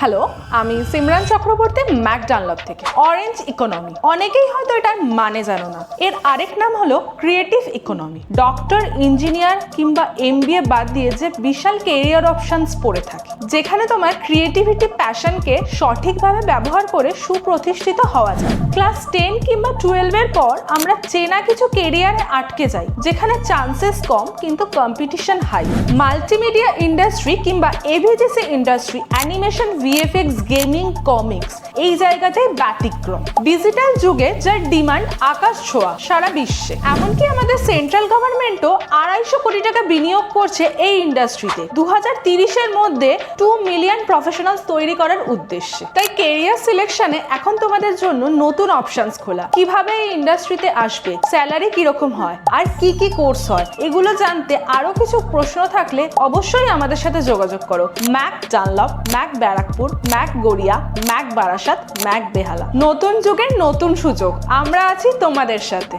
Hello, আমি Simran Chakraborty Mac Dunlop থেকে। Orange economy অনেকেই হয়তো এটার মানে জানো না। এর আরেক নাম হলো ক্রিয়েটিভ ইকোনমি। ডক্টর, ইঞ্জিনিয়ার কিংবা এমবিএ বাদ দিয়ে যে বিশাল কেরিয়ার অপশনস পড়ে থাকে, যেখানে তোমার ক্রিয়েটিভিটি, প্যাশনকে সঠিকভাবে ব্যবহার করে সুপ্রতিষ্ঠিত হওয়া যায়। ক্লাস 10 কিংবা 12 এর পর আমরা চেনা কিছু কেরিয়ারে আটকে যাই, যেখানে চান্সেস কম কিন্তু কম্পিটিশন হাই। মাল্টিমিডিয়া ইন্ডাস্ট্রি কিংবা AVGC industry, animation, VFX, gaming, comics, এই জায়গাটাই ব্যতিক্রম। ডিজিটাল যুগে যার ডিমান্ড আকাশ ছোঁয়া সারা বিশ্বে, এমনকি আমাদের সেন্ট্রাল গভর্নমেন্টও 250 কোটি টাকা বিনিয়োগ করছে এই ইন্ডাস্ট্রিতে 2030-এর মধ্যে 2 মিলিয়ন প্রফেশনালস তৈরি করার উদ্দেশ্যে। তাই কেরিয়ার সিলেকশনে এখন তোমাদের জন্য নতুন অপশনস খোলা। কিভাবে এই ইন্ডাস্ট্রিতে আসবে, স্যালারি কিরকম হয়, আর কি কি কোর্স হয়, এগুলো জানতে আরো কিছু প্রশ্ন থাকলে অবশ্যই আমাদের সাথে যোগাযোগ করো। MAAC Dunlop, MAAC Barrackpore, MAAC Garia, MAAC Barasat, MAAC Behala. নতুন যুগের নতুন সুযোগ, আমরা আছি তোমাদের সাথে।